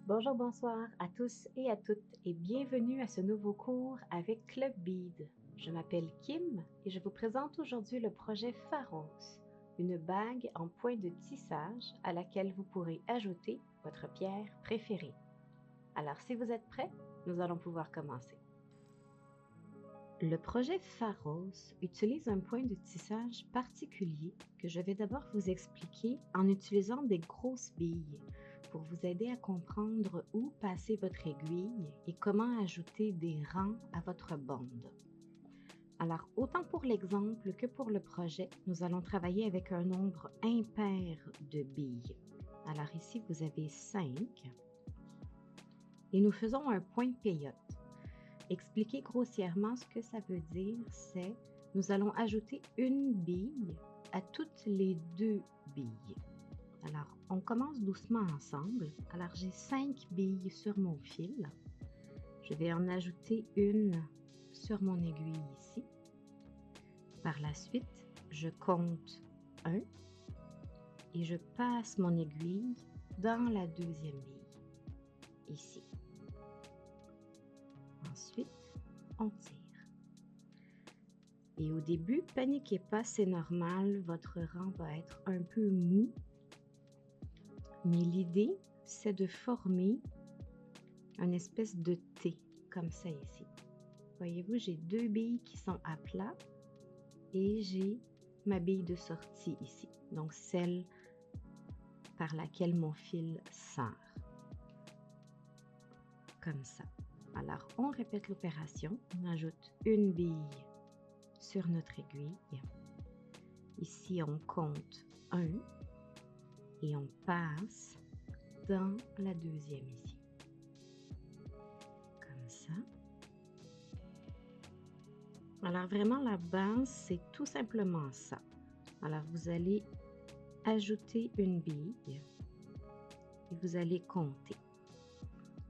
Bonjour, bonsoir à tous et à toutes et bienvenue à ce nouveau cours avec Club Bead. Je m'appelle Kim et je vous présente aujourd'hui le projet Pharos, une bague en point de tissage à laquelle vous pourrez ajouter votre pierre préférée. Alors si vous êtes prêts, nous allons pouvoir commencer. Le projet Pharos utilise un point de tissage particulier que je vais d'abord vous expliquer en utilisant des grosses billes pour vous aider à comprendre où passer votre aiguille et comment ajouter des rangs à votre bande. Alors, autant pour l'exemple que pour le projet, nous allons travailler avec un nombre impair de billes. Alors ici, vous avez 5 et nous faisons un point peyote. Expliquer grossièrement ce que ça veut dire, c'est nous allons ajouter une bille à toutes les 2 billes. Alors, on commence doucement ensemble. Alors, j'ai 5 billes sur mon fil. Je vais en ajouter une sur mon aiguille ici. Par la suite, je compte 1 et je passe mon aiguille dans la deuxième bille, ici. Ensuite, on tire. Et au début, paniquez pas, c'est normal, votre rang va être un peu mou. Mais l'idée, c'est de former une espèce de T, comme ça ici. Voyez-vous, j'ai 2 billes qui sont à plat et j'ai ma bille de sortie ici. Donc, celle par laquelle mon fil sort. Comme ça. Alors, on répète l'opération. On ajoute une bille sur notre aiguille. Ici, on compte 1 et on passe dans la deuxième ici. Comme ça. Alors, vraiment, la base, c'est tout simplement ça. Alors, vous allez ajouter une bille et vous allez compter.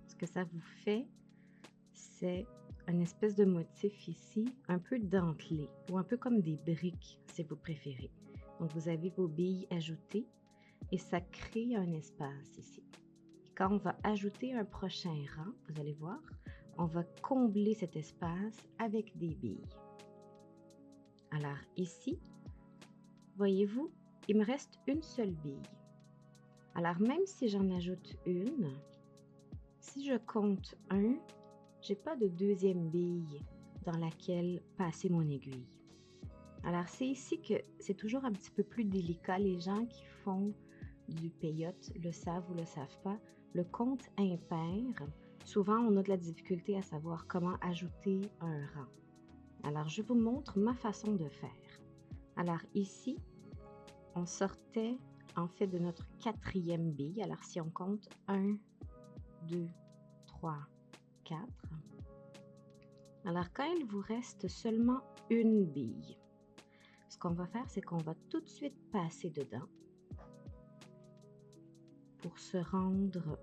Ce que ça vous fait, c'est une espèce de motif ici, un peu dentelé ou un peu comme des briques, si vous préférez. Donc, vous avez vos billes ajoutées et ça crée un espace ici. Et quand on va ajouter un prochain rang, vous allez voir, on va combler cet espace avec des billes. Alors ici, voyez-vous, il me reste une seule bille. Alors même si j'en ajoute une, si je compte 1, je n'ai pas de deuxième bille dans laquelle passer mon aiguille. Alors c'est ici que c'est toujours un petit peu plus délicat. Les gens qui font du peyote le savent ou le savent pas. Le compte impair, souvent on a de la difficulté à savoir comment ajouter un rang. Alors je vous montre ma façon de faire. Alors ici, on sortait en fait de notre 4e bille. Alors si on compte 1, 2, 3, 4. Alors quand il vous reste seulement une bille, ce qu'on va faire, c'est qu'on va tout de suite passer dedans pour se rendre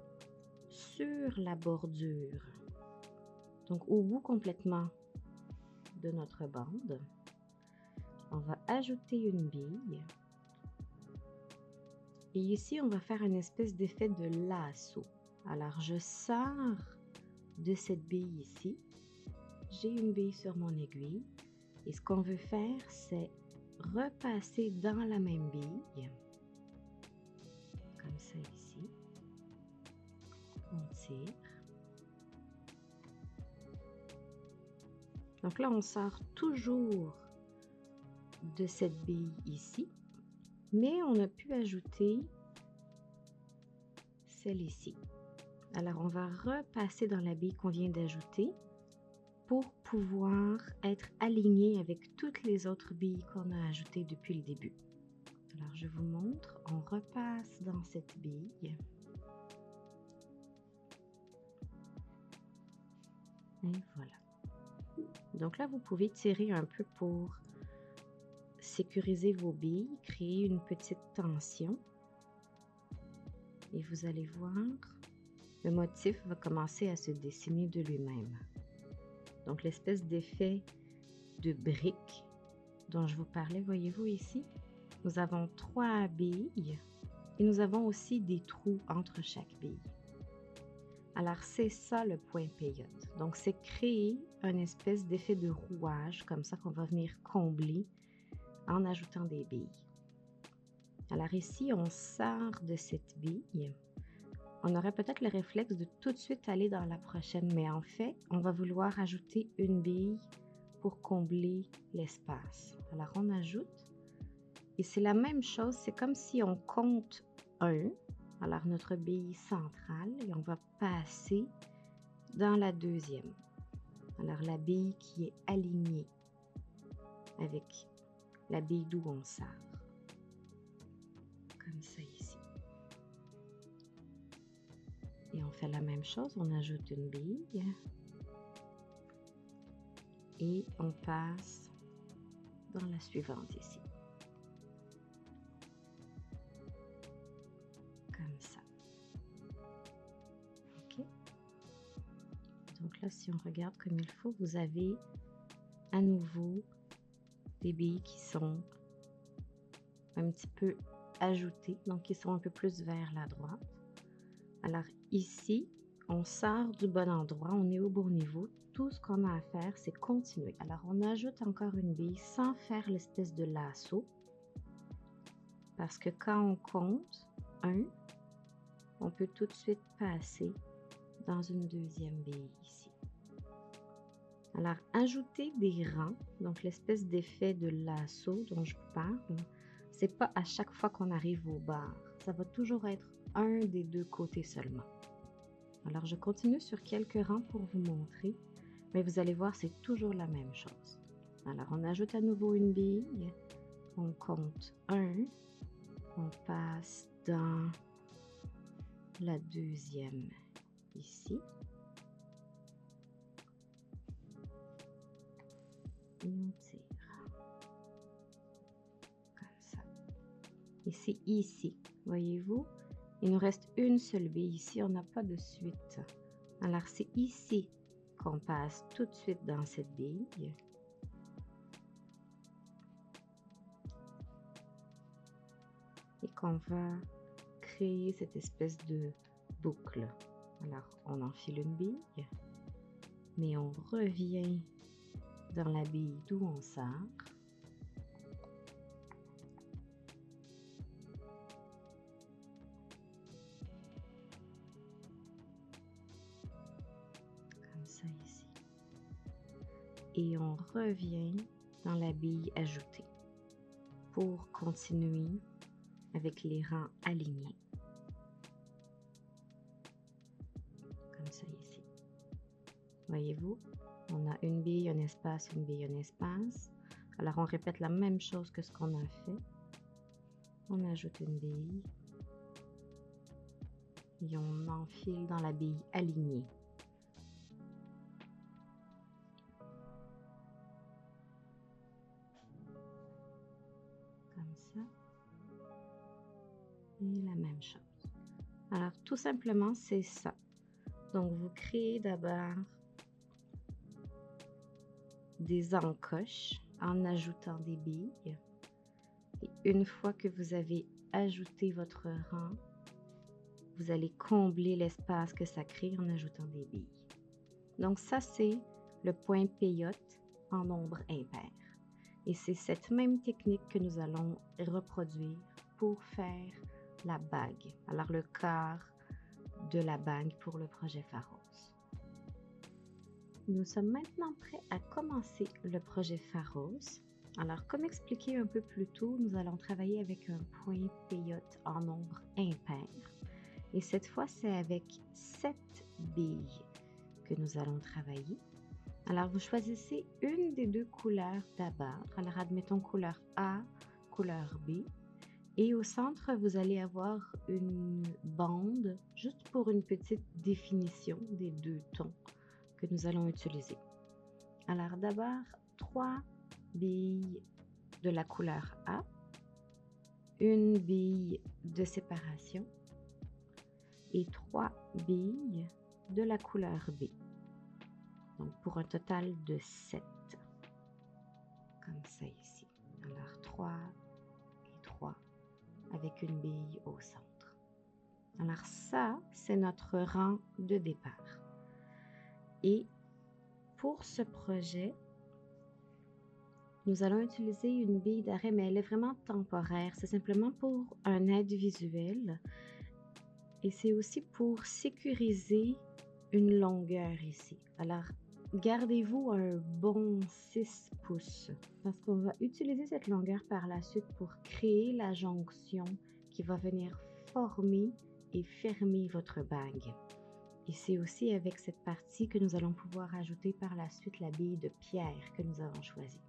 sur la bordure. Donc au bout complètement de notre bande, on va ajouter une bille. Et ici, on va faire une espèce d'effet de lasso. Alors, je sors de cette bille ici. J'ai une bille sur mon aiguille. Et ce qu'on veut faire, c'est repasser dans la même bille. Comme ça ici. On tire. Donc là, on sort toujours de cette bille ici. Mais on a pu ajouter celle ici. Alors, on va repasser dans la bille qu'on vient d'ajouter pour pouvoir être aligné avec toutes les autres billes qu'on a ajoutées depuis le début. Alors, je vous montre. On repasse dans cette bille. Et voilà. Donc là, vous pouvez tirer un peu pour sécuriser vos billes, créer une petite tension. Et vous allez voir, le motif va commencer à se dessiner de lui-même. Donc l'espèce d'effet de brique dont je vous parlais, voyez-vous ici, nous avons 3 billes et nous avons aussi des trous entre chaque bille. Alors, c'est ça le point payotte. Donc, c'est créer une espèce d'effet de rouage, comme ça qu'on va venir combler en ajoutant des billes. Alors ici, on sort de cette bille. On aurait peut-être le réflexe de tout de suite aller dans la prochaine, mais en fait, on va vouloir ajouter une bille pour combler l'espace. Alors, on ajoute. Et c'est la même chose, c'est comme si on compte 1, alors notre bille centrale, et on va passer dans la deuxième. Alors la bille qui est alignée avec la bille d'où on sort. Comme ça ici. Et on fait la même chose, on ajoute une bille. Et on passe dans la suivante ici. Comme ça. OK. Donc là, si on regarde comme il faut, vous avez à nouveau des billes qui sont un petit peu ajoutées, donc qui sont un peu plus vers la droite. Alors ici, on sort du bon endroit, on est au bon niveau. Tout ce qu'on a à faire, c'est continuer. Alors on ajoute encore une bille sans faire l'espèce de lasso. Parce que quand on compte 1, on peut tout de suite passer dans une deuxième bille ici. Alors, ajouter des rangs, donc l'espèce d'effet de lasso dont je parle, c'est pas à chaque fois qu'on arrive au bar. Ça va toujours être un des deux côtés seulement. Alors, je continue sur quelques rangs pour vous montrer, mais vous allez voir, c'est toujours la même chose. Alors, on ajoute à nouveau une bille, on compte 1, on passe dans la deuxième ici. Et on tire. Comme ça. Et c'est ici, voyez-vous, il nous reste une seule bille. Ici, on n'a pas de suite. Alors, c'est ici qu'on passe tout de suite dans cette bille. Et qu'on va créer cette espèce de boucle. Alors, on enfile une bille, mais on revient dans la bille d'où on sort. Comme ça ici. Et on revient dans la bille ajoutée pour continuer avec les rangs alignés. Comme ça ici. Voyez-vous, on a une bille, un espace, une bille, un espace. Alors on répète la même chose que ce qu'on a fait. On ajoute une bille. Et on enfile dans la bille alignée. Comme ça. Et la même chose. Alors tout simplement c'est ça. Donc vous créez d'abord des encoches en ajoutant des billes. Et une fois que vous avez ajouté votre rang, vous allez combler l'espace que ça crée en ajoutant des billes. Donc ça, c'est le point payotte en nombre impair. Et c'est cette même technique que nous allons reproduire pour faire la bague. Alors le quart de la bague pour le projet Pharos. Nous sommes maintenant prêts à commencer le projet Pharos. Alors, comme expliqué un peu plus tôt, nous allons travailler avec un point payotte en nombre impair. Et cette fois, c'est avec 7 billes que nous allons travailler. Alors, vous choisissez une des deux couleurs d'abord. Alors, admettons couleur A, couleur B. Et au centre, vous allez avoir une bande, juste pour une petite définition des deux tons que nous allons utiliser. Alors, d'abord, 3 billes de la couleur A, une bille de séparation et 3 billes de la couleur B. Donc pour un total de 7. Comme ça ici. Alors 3 et 3 avec une bille au centre. Alors ça, c'est notre rang de départ. Et pour ce projet, nous allons utiliser une bille d'arrêt, mais elle est vraiment temporaire. C'est simplement pour un aide visuel. Et c'est aussi pour sécuriser une longueur ici. Alors, gardez-vous un bon 6 pouces parce qu'on va utiliser cette longueur par la suite pour créer la jonction qui va venir former et fermer votre bague. Et c'est aussi avec cette partie que nous allons pouvoir ajouter par la suite la bille de pierre que nous avons choisie.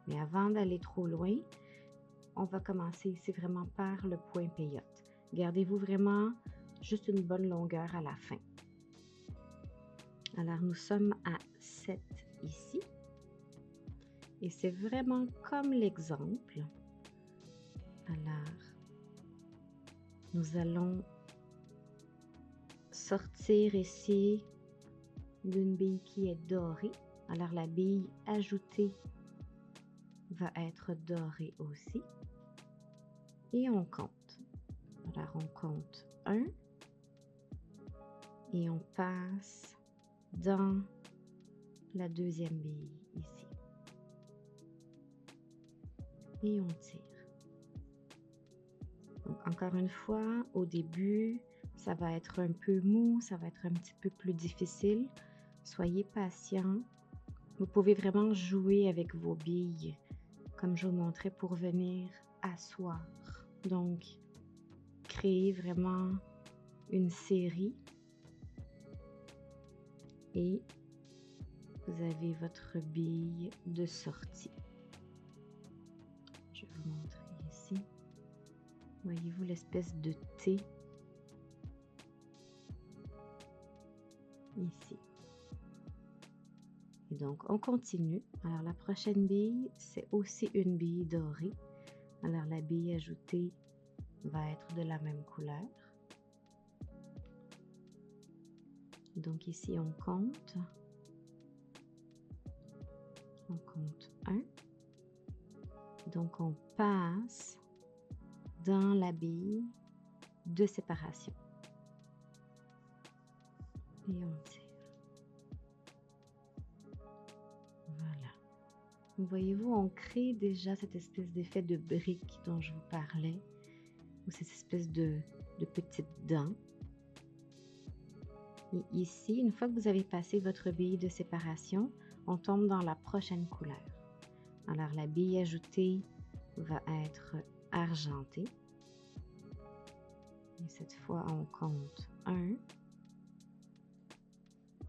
Mais avant d'aller trop loin, on va commencer ici vraiment par le point peyote. Gardez-vous vraiment juste une bonne longueur à la fin. Alors, nous sommes à 7 ici. Et c'est vraiment comme l'exemple. Alors, nous allons sortir ici d'une bille qui est dorée. Alors, la bille ajoutée va être dorée aussi. Et on compte. Alors, on compte 1. Et on passe dans la deuxième bille ici. Et on tire. Donc, encore une fois, au début, ça va être un peu mou, ça va être un petit peu plus difficile. Soyez patient. Vous pouvez vraiment jouer avec vos billes, comme je vous montrais, pour venir asseoir. Donc, créer vraiment une série. Et vous avez votre bille de sortie. Je vais vous montrer ici. Voyez-vous l'espèce de T ici. Et donc, on continue. Alors, la prochaine bille, c'est aussi une bille dorée. Alors, la bille ajoutée va être de la même couleur. Donc, ici, on compte. On compte 1. Donc, on passe dans la bille de séparation. Et on tire. Voilà. Voyez-vous, on crée déjà cette espèce d'effet de brique dont je vous parlais, ou cette espèce de petites dents. Et ici, une fois que vous avez passé votre bille de séparation, on tombe dans la prochaine couleur. Alors, la bille ajoutée va être argentée. Et cette fois, on compte 1.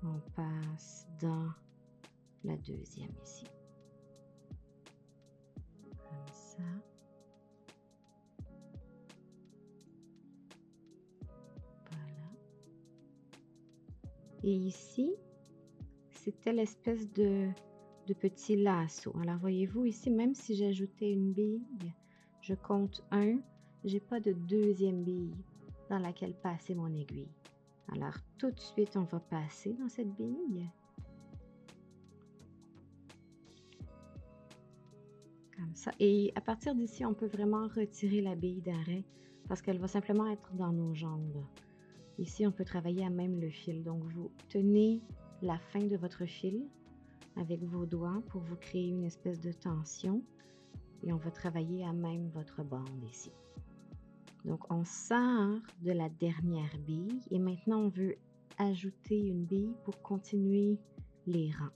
On passe dans la deuxième ici. Comme ça. Voilà. Et ici, c'était l'espèce de petit lasso. Alors, voyez-vous ici, même si j'ai ajouté une bille, je compte 1, je n'ai pas de deuxième bille dans laquelle passer mon aiguille. Alors, tout de suite, on va passer dans cette bille. Comme ça. Et à partir d'ici, on peut vraiment retirer la bille d'arrêt parce qu'elle va simplement être dans nos jambes. Ici, on peut travailler à même le fil. Donc, vous tenez la fin de votre fil avec vos doigts pour vous créer une espèce de tension et on va travailler à même votre bande ici. Donc, on sort de la dernière bille et maintenant, on veut ajouter une bille pour continuer les rangs.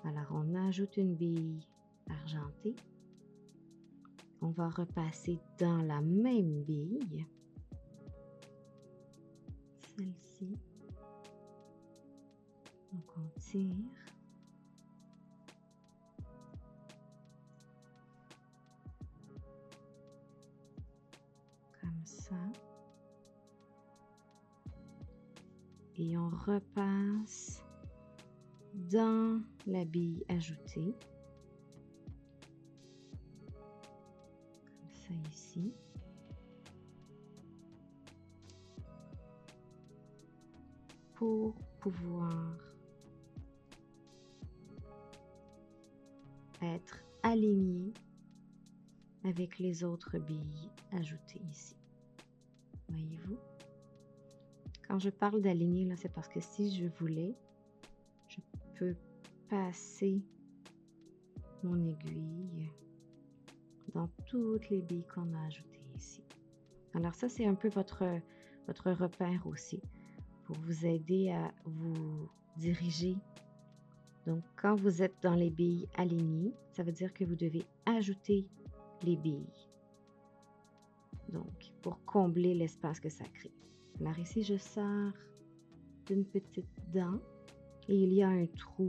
Alors, on ajoute une bille argentée. On va repasser dans la même bille. Celle-ci. Donc, on tire. Comme ça. Et on repasse dans la bille ajoutée. Comme ça ici. Pour pouvoir être aligné avec les autres billes ajoutées ici. Voyez-vous? Quand je parle d'aligner, là, c'est parce que si je voulais, je peux passer mon aiguille dans toutes les billes qu'on a ajoutées ici. Alors ça, c'est un peu votre repère aussi pour vous aider à vous diriger. Donc, quand vous êtes dans les billes alignées, ça veut dire que vous devez ajouter les billes. Donc, pour combler l'espace que ça crée. Alors ici, je sors d'une petite dent et il y a un trou.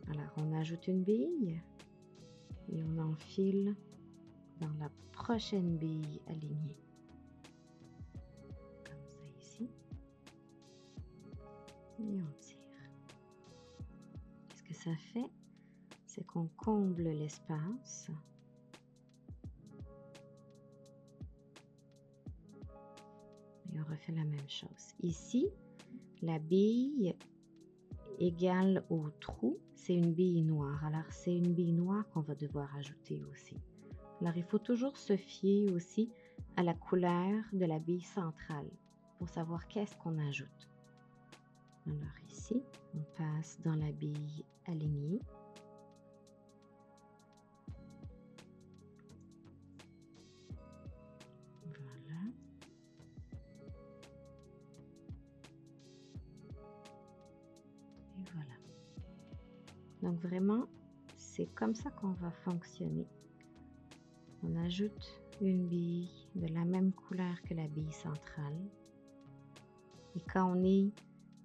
Alors, on ajoute une bille et on enfile dans la prochaine bille alignée. Comme ça ici. Et on tire. Ce que ça fait, c'est qu'on comble l'espace. Et on refait la même chose. Ici, la bille égale au trou, c'est une bille noire. Alors, c'est une bille noire qu'on va devoir ajouter aussi. Alors, il faut toujours se fier aussi à la couleur de la bille centrale pour savoir qu'est-ce qu'on ajoute. Alors ici, on passe dans la bille alignée. Voilà. Et voilà. Donc vraiment, c'est comme ça qu'on va fonctionner. On ajoute une bille de la même couleur que la bille centrale. Et quand on est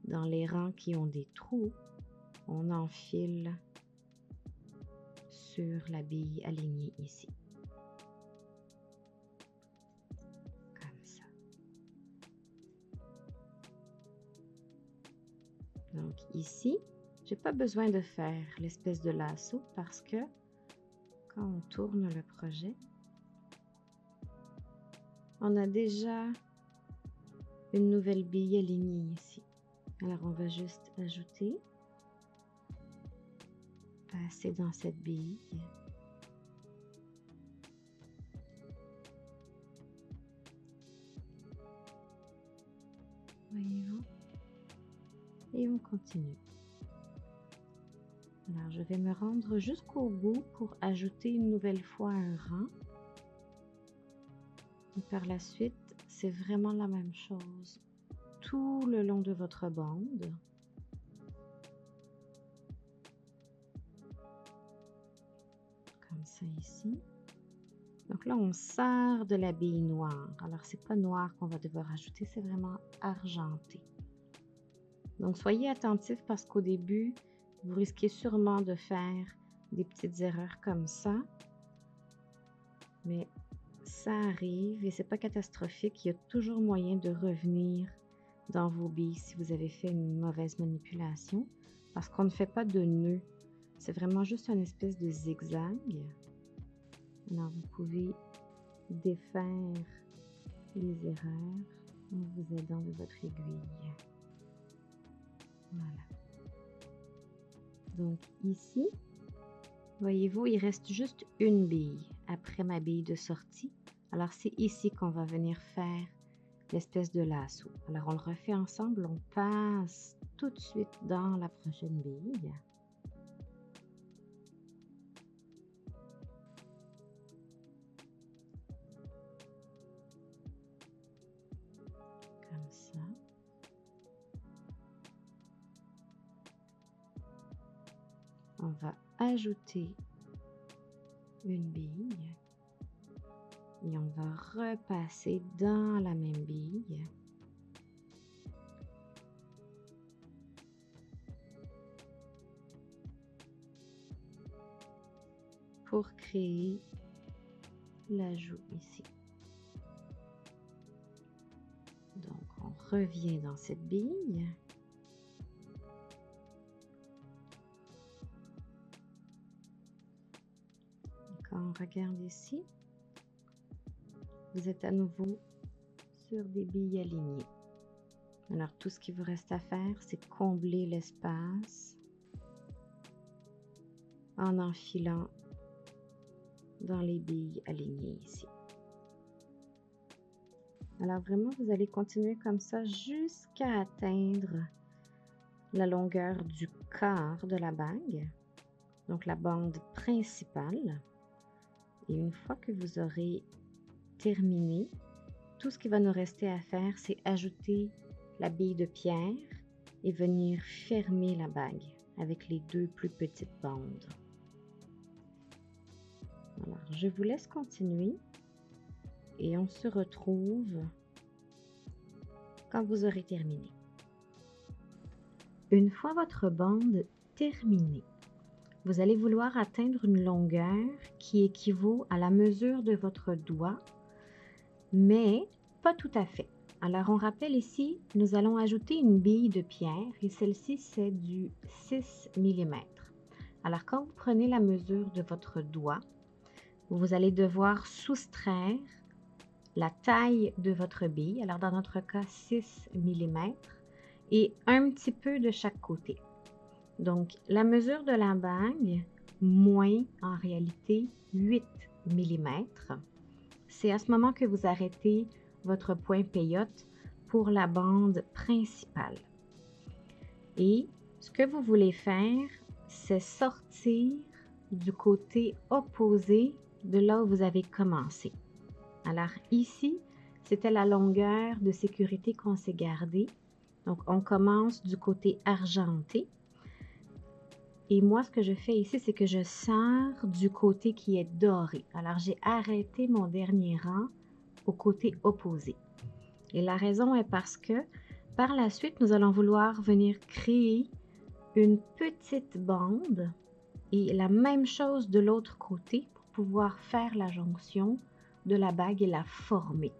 dans les rangs qui ont des trous, on enfile sur la bille alignée ici. Comme ça. Donc ici, j'ai pas besoin de faire l'espèce de lasso parce que quand on tourne le projet, on a déjà une nouvelle bille alignée ici. Alors on va juste ajouter, passer dans cette bille. Voyez-vous? Et on continue. Alors je vais me rendre jusqu'au bout pour ajouter une nouvelle fois un rang. Et par la suite, c'est vraiment la même chose tout le long de votre bande. Comme ça ici. Donc là, on sort de la bille noire. Alors, c'est pas noir qu'on va devoir ajouter, c'est vraiment argenté. Donc, soyez attentifs parce qu'au début, vous risquez sûrement de faire des petites erreurs comme ça. Mais ça arrive et c'est pas catastrophique. Il y a toujours moyen de revenir dans vos billes si vous avez fait une mauvaise manipulation parce qu'on ne fait pas de nœud. C'est vraiment juste une espèce de zigzag. Alors, vous pouvez défaire les erreurs en vous aidant de votre aiguille. Voilà. Donc ici, voyez-vous, il reste juste une bille après ma bille de sortie. Alors c'est ici qu'on va venir faire l'espèce de lasso. Alors on le refait ensemble, on passe tout de suite dans la prochaine bille. Comme ça. On va ajouter une bille et on va repasser dans la même bille. Pour créer l'ajout ici. Donc on revient dans cette bille. Quand on regarde ici, vous êtes à nouveau sur des billes alignées. Alors tout ce qu'il vous reste à faire, c'est combler l'espace en enfilant dans les billes alignées ici. Alors vraiment, vous allez continuer comme ça jusqu'à atteindre la longueur du quart de la bague, donc la bande principale. Et une fois que vous aurez terminé, tout ce qui va nous rester à faire, c'est ajouter la bille de pierre et venir fermer la bague avec les deux plus petites bandes. Alors, je vous laisse continuer et on se retrouve quand vous aurez terminé. Une fois votre bande terminée, vous allez vouloir atteindre une longueur qui équivaut à la mesure de votre doigt, mais pas tout à fait. Alors, on rappelle ici, nous allons ajouter une bille de pierre et celle-ci, c'est du 6 mm. Alors, quand vous prenez la mesure de votre doigt, vous allez devoir soustraire la taille de votre bille, alors dans notre cas 6 mm, et un petit peu de chaque côté. Donc, la mesure de la bague, moins en réalité 8 mm. C'est à ce moment que vous arrêtez votre point peyote pour la bande principale. Et ce que vous voulez faire, c'est sortir du côté opposé de là où vous avez commencé. Alors ici, c'était la longueur de sécurité qu'on s'est gardée. Donc, on commence du côté argenté. Et moi, ce que je fais ici, c'est que je sors du côté qui est doré. Alors, j'ai arrêté mon dernier rang au côté opposé. Et la raison est parce que, par la suite, nous allons vouloir venir créer une petite bande et la même chose de l'autre côté pour pouvoir faire la jonction de la bague et la former.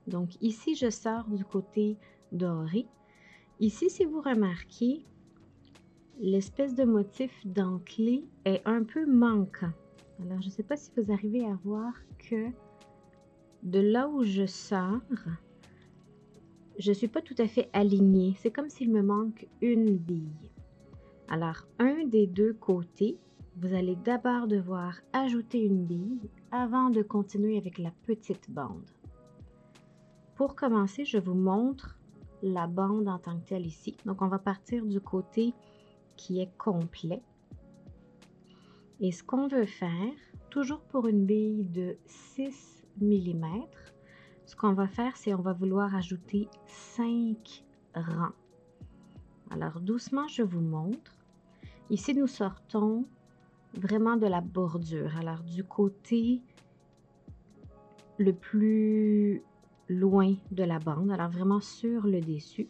Donc ici, je sors du côté doré. Ici, si vous remarquez, l'espèce de motif dentelé est un peu manquant. Alors, je ne sais pas si vous arrivez à voir que de là où je sors, je ne suis pas tout à fait alignée. C'est comme s'il me manque une bille. Alors, un des deux côtés, vous allez d'abord devoir ajouter une bille avant de continuer avec la petite bande. Pour commencer, je vous montre la bande en tant que telle ici. Donc, on va partir du côté qui est complet. Et ce qu'on veut faire, toujours pour une bille de 6 mm, ce qu'on va faire, c'est on va vouloir ajouter 5 rangs. Alors, doucement, je vous montre. Ici, nous sortons vraiment de la bordure. Alors, du côté le plus loin de la bande, alors vraiment sur le dessus.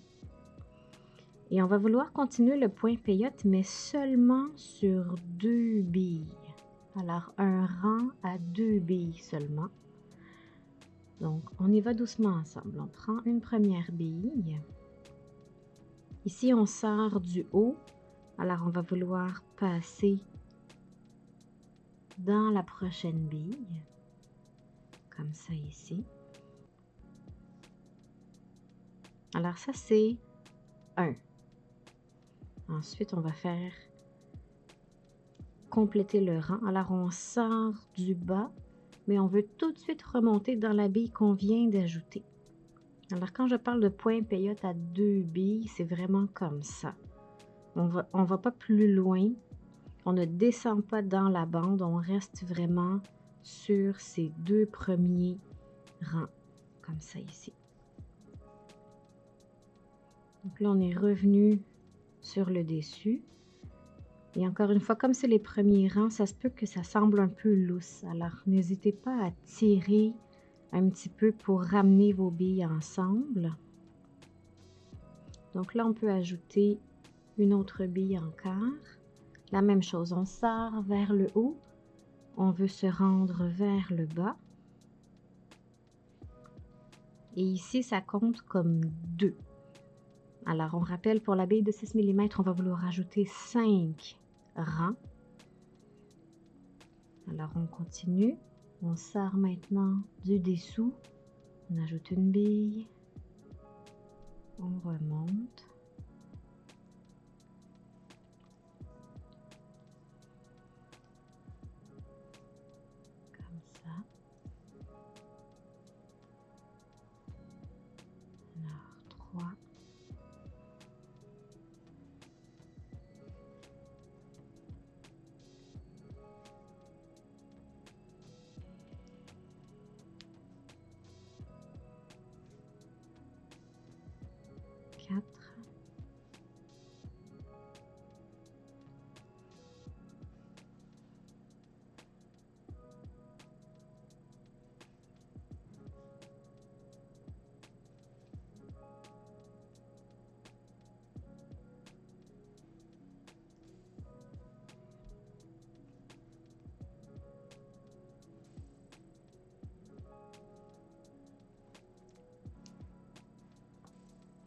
Et on va vouloir continuer le point peyote, mais seulement sur 2 billes. Alors, un rang à 2 billes seulement. Donc, on y va doucement ensemble. On prend une première bille. Ici, on sort du haut. Alors, on va vouloir passer dans la prochaine bille. Comme ça ici. Alors, ça, c'est 1. Ensuite, on va faire compléter le rang. Alors, on sort du bas, mais on veut tout de suite remonter dans la bille qu'on vient d'ajouter. Alors, quand je parle de point peyote à 2 billes, c'est vraiment comme ça. On va pas plus loin. On ne descend pas dans la bande. On reste vraiment sur ces 2 premiers rangs, comme ça ici. Donc là, on est revenu sur le dessus. Et encore une fois, comme c'est les premiers rangs, ça se peut que ça semble un peu lousse. Alors, n'hésitez pas à tirer un petit peu pour ramener vos billes ensemble. Donc là, on peut ajouter une autre bille encore. La même chose, on sort vers le haut. On veut se rendre vers le bas. Et ici, ça compte comme 2. Alors, on rappelle, pour la bille de 6 mm, on va vouloir ajouter 5 rangs. Alors, on continue. On sort maintenant du dessous. On ajoute une bille. On remonte. Comme ça. 4.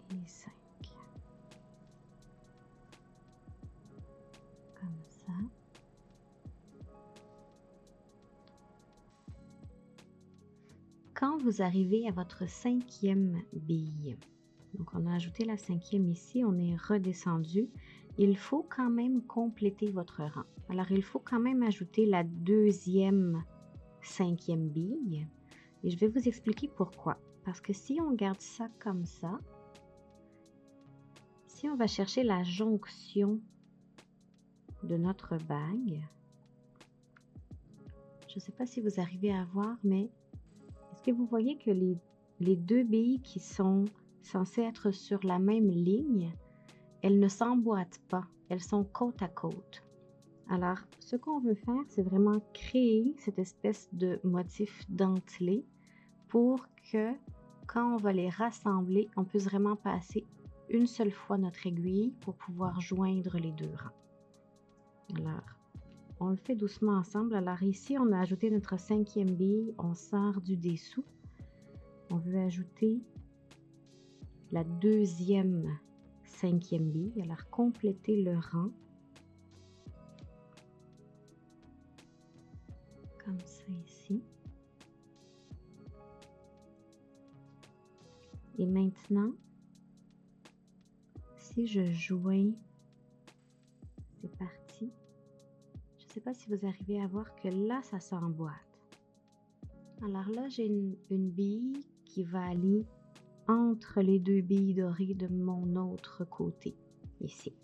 Et 5. Comme ça. Quand vous arrivez à votre 5e bille, donc on a ajouté la 5e ici, on est redescendu, il faut quand même compléter votre rang. Alors il faut quand même ajouter la 2e 5e bille et je vais vous expliquer pourquoi. Parce que si on garde ça comme ça, si on va chercher la jonction de notre bague, je ne sais pas si vous arrivez à voir, mais est-ce que vous voyez que les 2 billes qui sont censées être sur la même ligne, elles ne s'emboîtent pas, elles sont côte à côte. Alors, ce qu'on veut faire, c'est vraiment créer cette espèce de motif dentelé pour que quand on va les rassembler, on puisse vraiment passer une seule fois notre aiguille pour pouvoir joindre les 2 rangs. Alors, on le fait doucement ensemble. Alors ici, on a ajouté notre 5e bille, on sort du dessous. On veut ajouter la 2e 5e bille. Alors, compléter le rang. Comme ça ici. Et maintenant, si je joins, c'est parti. Je ne sais pas si vous arrivez à voir que là, ça s'emboîte. Alors là, j'ai une bille qui va aller entre les 2 billes dorées de mon autre côté, ici.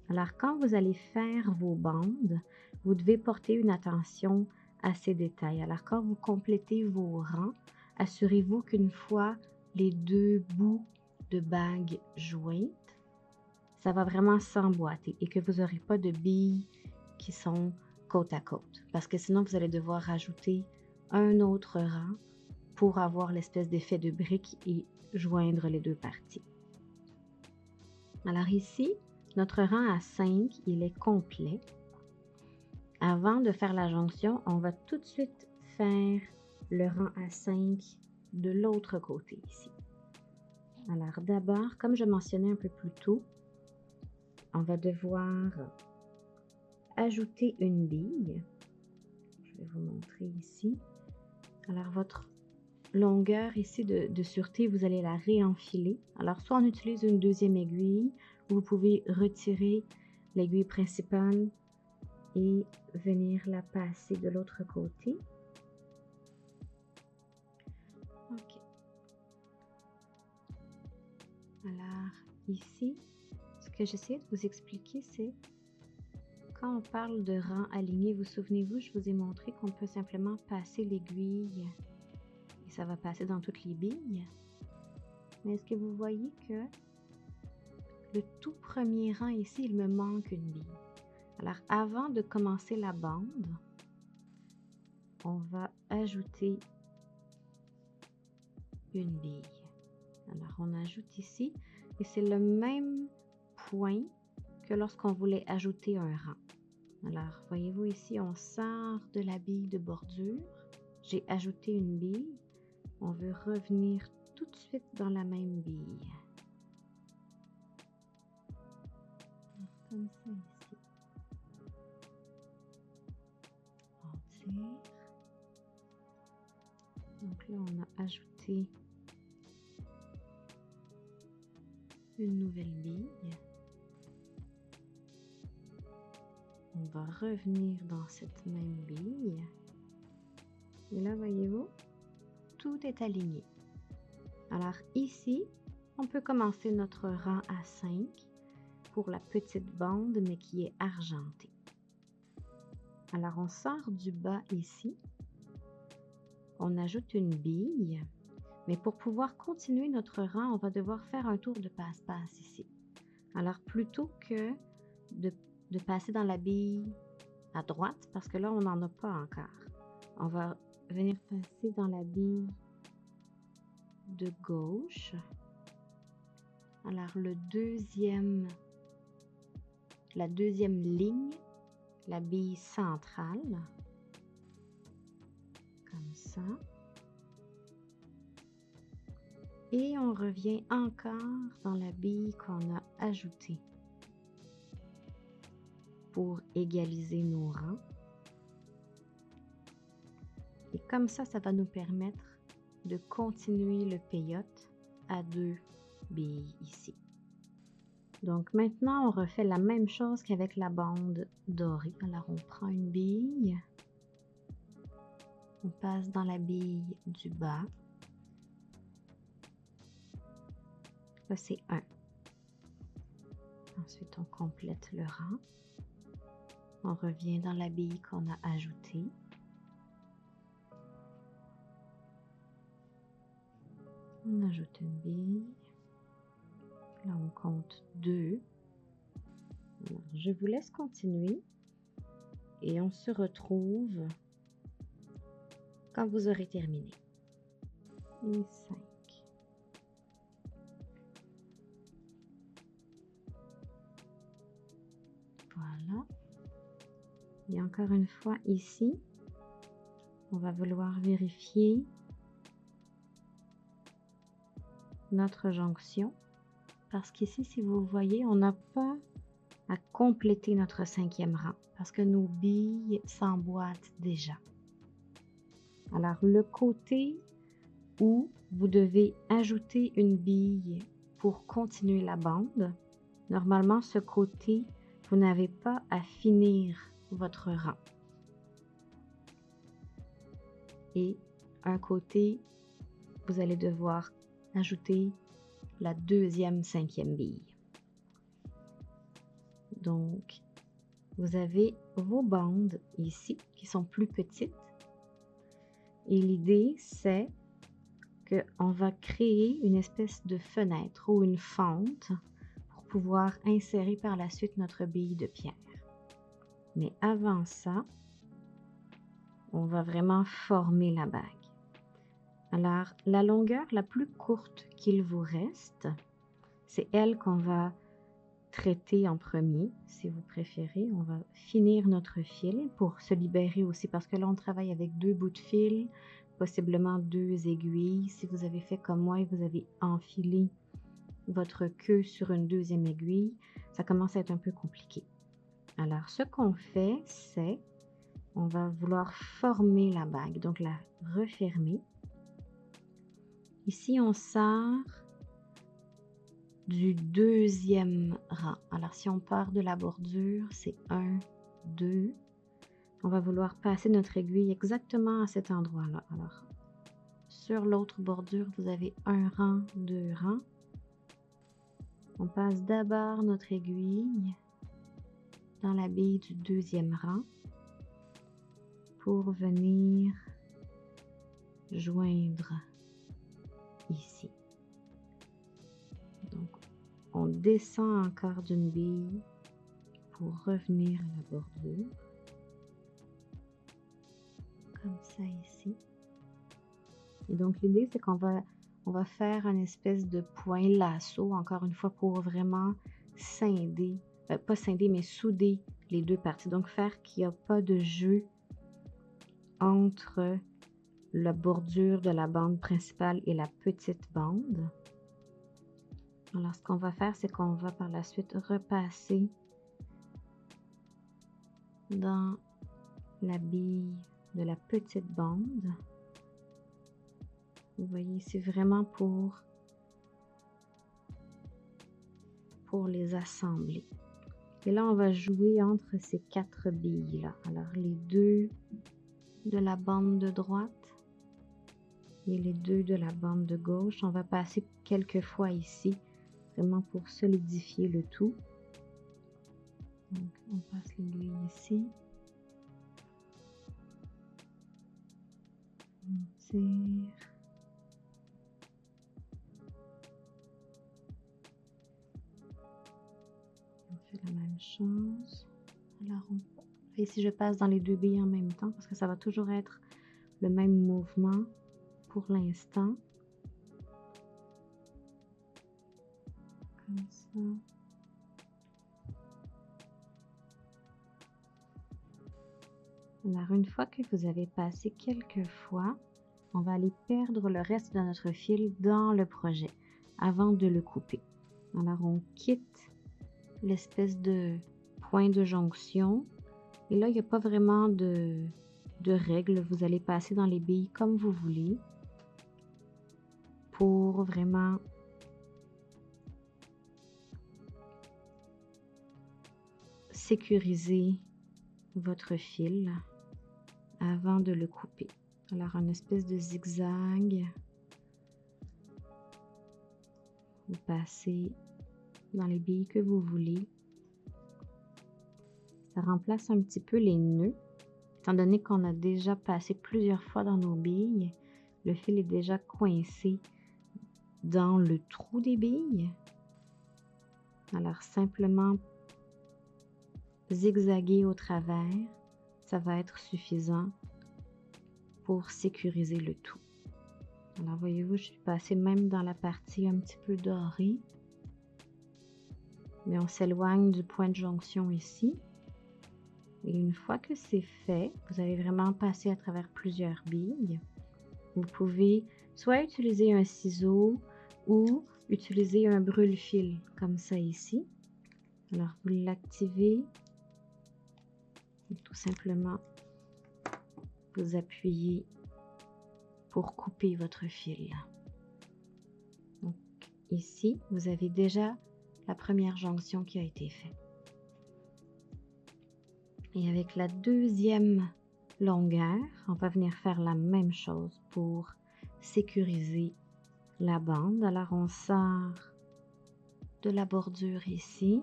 Alors, quand vous allez faire vos bandes, vous devez porter une attention à ces détails. Alors, quand vous complétez vos rangs, assurez-vous qu'une fois les 2 bouts de bague jointes, ça va vraiment s'emboîter et que vous n'aurez pas de billes qui sont côte à côte. Parce que sinon, vous allez devoir rajouter un autre rang pour avoir l'espèce d'effet de brique et joindre les 2 parties. Alors ici, notre rang à 5, il est complet. Avant de faire la jonction, on va tout de suite faire le rang à 5 de l'autre côté ici. Alors d'abord, comme je mentionnais un peu plus tôt, on va devoir ajouter une bille. Je vais vous montrer ici. Alors votre longueur ici de sûreté, vous allez la réenfiler. Alors soit on utilise une 2e aiguille, ou vous pouvez retirer l'aiguille principale et venir la passer de l'autre côté. Ok. Alors ici, ce que j'essaie de vous expliquer, c'est quand on parle de rang aligné, vous souvenez-vous, je vous ai montré qu'on peut simplement passer l'aiguille et ça va passer dans toutes les billes. Mais est-ce que vous voyez que le tout premier rang ici, il me manque une bille. Alors, avant de commencer la bande, on va ajouter une bille. Alors, on ajoute ici et c'est le même point que lorsqu'on voulait ajouter un rang. Alors, voyez-vous ici, on sort de la bille de bordure. J'ai ajouté une bille. On veut revenir tout de suite dans la même bille. Comme ça ici. On tire. Donc là, on a ajouté une nouvelle bille. On va revenir dans cette même bille. Et là, voyez-vous, tout est aligné. Alors ici, on peut commencer notre rang à 5 pour la petite bande, mais qui est argentée. Alors on sort du bas ici. On ajoute une bille. Mais pour pouvoir continuer notre rang, on va devoir faire un tour de passe-passe ici. Alors, plutôt que de passer dans la bille à droite, parce que là, on n'en a pas encore, on va venir passer dans la bille de gauche. Alors, la deuxième ligne, la bille centrale, comme ça. Et on revient encore dans la bille qu'on a ajoutée pour égaliser nos rangs. Et comme ça, ça va nous permettre de continuer le peyote à 2 billes ici. Donc maintenant, on refait la même chose qu'avec la bande dorée. Alors on prend une bille, on passe dans la bille du bas. Là, c'est 1. Ensuite, on complète le rang. On revient dans la bille qu'on a ajoutée. On ajoute une bille. Là, on compte 2. Alors, je vous laisse continuer et on se retrouve quand vous aurez terminé. Et 5. Voilà. Et encore une fois ici, on va vouloir vérifier notre jonction parce qu'ici, si vous voyez, on n'a pas à compléter notre 5e rang parce que nos billes s'emboîtent déjà. Alors, le côté où vous devez ajouter une bille pour continuer la bande, normalement, ce côté, vous n'avez pas à finir votre rang. Et un côté, vous allez devoir ajouter la deuxième 5e bille. Donc, vous avez vos bandes ici qui sont plus petites. Et l'idée, c'est qu'on va créer une espèce de fenêtre ou une fente pour pouvoir insérer par la suite notre bille de pierre. Mais avant ça, on va vraiment former la bague. Alors, la longueur la plus courte qu'il vous reste, c'est elle qu'on va traiter en premier, si vous préférez. On va finir notre fil pour se libérer aussi, parce que là, on travaille avec 2 bouts de fil, possiblement 2 aiguilles. Si vous avez fait comme moi et vous avez enfilé votre queue sur une 2e aiguille, ça commence à être un peu compliqué. Alors, ce qu'on fait, c'est on va vouloir former la bague, donc la refermer. Ici, on sort du 2e rang. Alors, si on part de la bordure, c'est 1, 2. On va vouloir passer notre aiguille exactement à cet endroit-là. Alors, sur l'autre bordure, vous avez 1 rang, 2 rangs. On passe d'abord notre aiguille dans la bille du 2e rang pour venir joindre ici. Donc, on descend encore d'une bille pour revenir à la bordure. Comme ça ici. Et donc, l'idée, c'est qu'on va faire une espèce de point lasso, encore une fois, pour vraiment scinder, pas scinder, mais souder les 2 parties. Donc, faire qu'il n'y a pas de jeu entre la bordure de la bande principale et la petite bande. Alors, ce qu'on va faire, c'est qu'on va par la suite repasser dans la bille de la petite bande. Vous voyez, c'est vraiment pour les assembler. Et là, on va jouer entre ces 4 billes-là. Alors, les 2 de la bande de droite et les 2 de la bande de gauche. On va passer quelques fois ici, vraiment pour solidifier le tout. Donc, on passe l'aiguille ici. On tire. fait la même chose. Alors, ici, je passe dans les deux billes en même temps parce que ça va toujours être le même mouvement pour l'instant. Comme ça. Alors, une fois que vous avez passé quelques fois, on va aller perdre le reste de notre fil dans le projet avant de le couper. Alors, on quitte l'espèce de point de jonction. Et là, il n'y a pas vraiment de règles. Vous allez passer dans les billes comme vous voulez pour vraiment sécuriser votre fil avant de le couper. Alors, une espèce de zigzag. Vous passez dans les billes que vous voulez. Ça remplace un petit peu les nœuds. Étant donné qu'on a déjà passé plusieurs fois dans nos billes, le fil est déjà coincé dans le trou des billes. Alors, simplement zigzaguer au travers, ça va être suffisant pour sécuriser le tout. Alors, voyez-vous, je suis passée même dans la partie un petit peu dorée. Mais on s'éloigne du point de jonction ici. Et une fois que c'est fait, vous avez vraiment passé à travers plusieurs billes. Vous pouvez soit utiliser un ciseau ou utiliser un brûle-fil comme ça ici. Alors, vous l'activez et tout simplement vous appuyez pour couper votre fil. Donc, ici, vous avez déjà la première jonction qui a été faite. Et avec la deuxième longueur, on va venir faire la même chose pour sécuriser la bande. Alors, on sort de la bordure ici.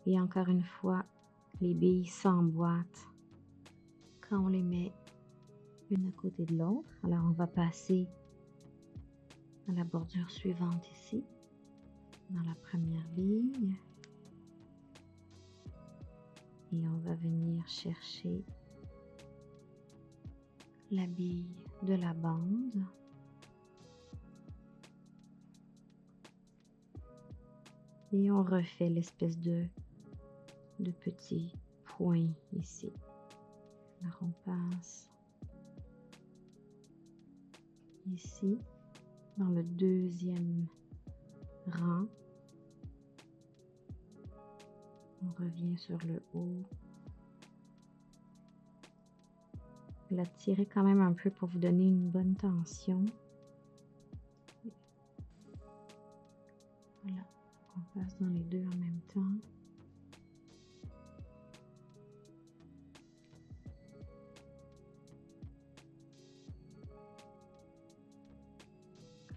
Et encore une fois, les billes s'emboîtent quand on les met une à côté de l'autre. Alors, on va passer à la bordure suivante ici, dans la première bille. Et on va venir chercher la bille de la bande. Et on refait l'espèce de petit point ici. Alors on passe ici, dans le deuxième rang. On revient sur le haut. La tirez quand même un peu pour vous donner une bonne tension. Voilà, on passe dans les deux en même temps.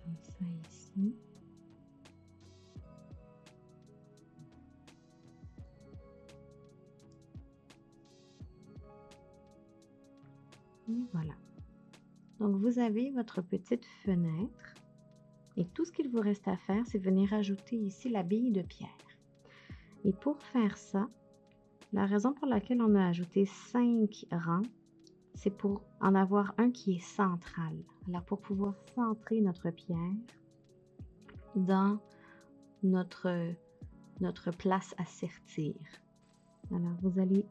Comme ça ici. Et voilà. Donc vous avez votre petite fenêtre. Et tout ce qu'il vous reste à faire, c'est venir ajouter ici la bille de pierre. Et pour faire ça, la raison pour laquelle on a ajouté 5 rangs, c'est pour en avoir un qui est central. Alors pour pouvoir centrer notre pierre dans notre place à sertir. Alors vous allez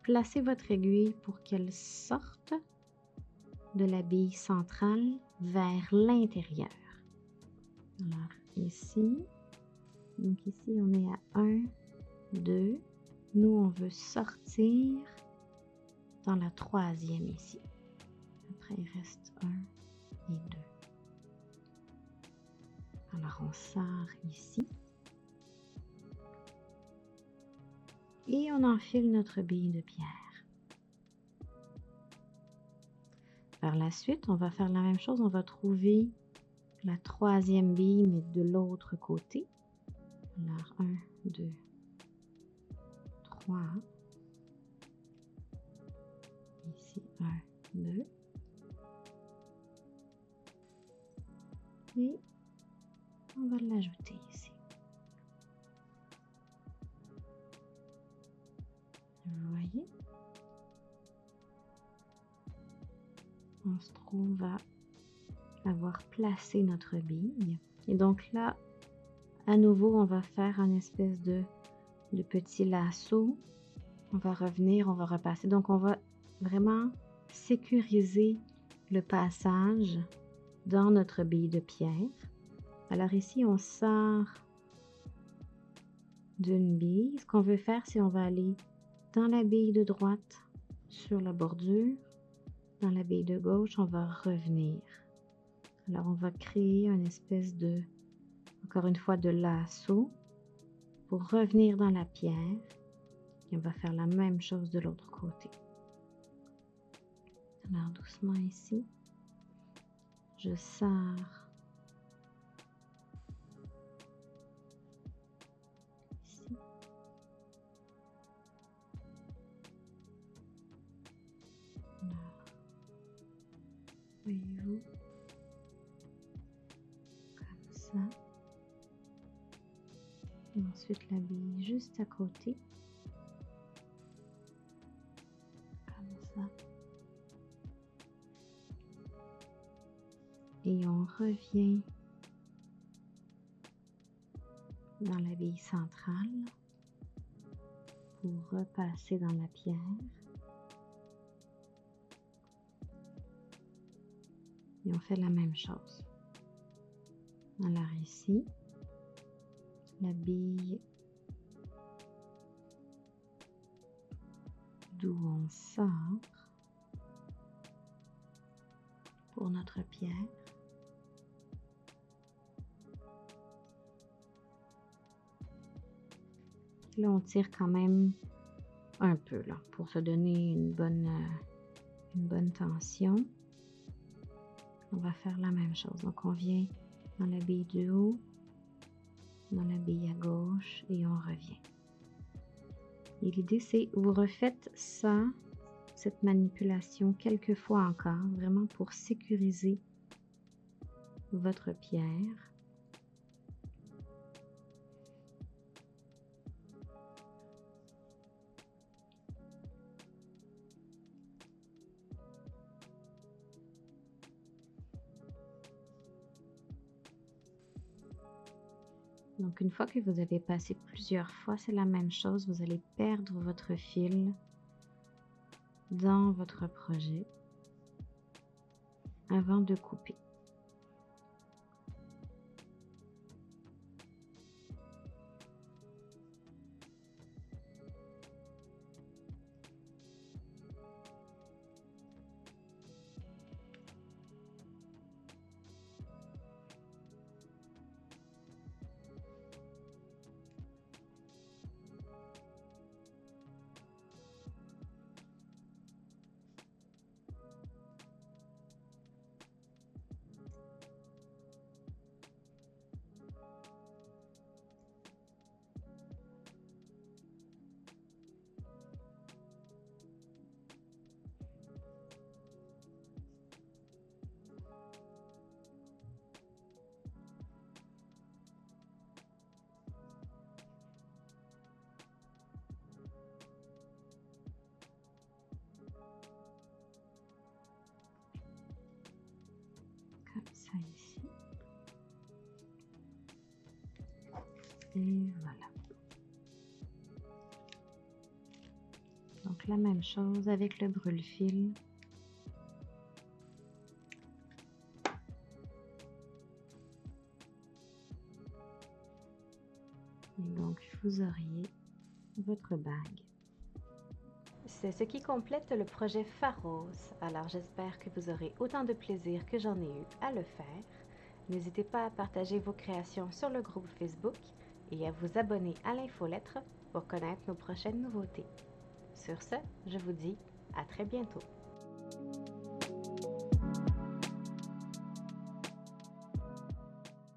placer votre aiguille pour qu'elle sorte de la bille centrale vers l'intérieur. Alors ici, donc ici on est à 1, 2. Nous on veut sortir dans la troisième ici. Après il reste 1 et 2. Alors on sort ici. Et on enfile notre bille de pierre. Par la suite, on va faire la même chose. On va trouver la troisième bille, mais de l'autre côté. Alors, 1, 2, 3. Ici, 1, 2. Et on va l'ajouter ici. voyez, on se trouve à avoir placé notre bille. Et donc là, à nouveau, on va faire un espèce de petit lasso. On va revenir, on va repasser. Donc, on va vraiment sécuriser le passage dans notre bille de pierre. Alors ici, on sort d'une bille. Ce qu'on veut faire, c'est on va aller dans la bille de droite sur la bordure. Dans la bille de gauche, on va revenir. Alors, on va créer une espèce de, encore une fois, de lasso pour revenir dans la pierre. Et on va faire la même chose de l'autre côté. Alors, doucement ici, je sors ici. Alors, voyez-vous, comme ça. Et ensuite, la bille juste à côté. Comme ça. Et on revient dans la bille centrale pour repasser dans la pierre. Et on fait la même chose. Alors ici, la bille d'où on sort pour notre pierre. Là, on tire quand même un peu là, pour se donner une bonne tension. On va faire la même chose. Donc, on vient dans la bille du haut, dans la bille à gauche et on revient. Et l'idée, c'est vous refaites ça, cette manipulation quelques fois encore, vraiment pour sécuriser votre pierre. Donc, une fois que vous avez passé plusieurs fois, c'est la même chose. Vous allez perdre votre fil dans votre projet avant de couper. Comme ça ici. Et voilà. Donc la même chose avec le brûle-fil. Et donc vous auriez votre bague. C'est ce qui complète le projet Pharos. Alors j'espère que vous aurez autant de plaisir que j'en ai eu à le faire. N'hésitez pas à partager vos créations sur le groupe Facebook et à vous abonner à l'infolettre pour connaître nos prochaines nouveautés. Sur ce, je vous dis à très bientôt.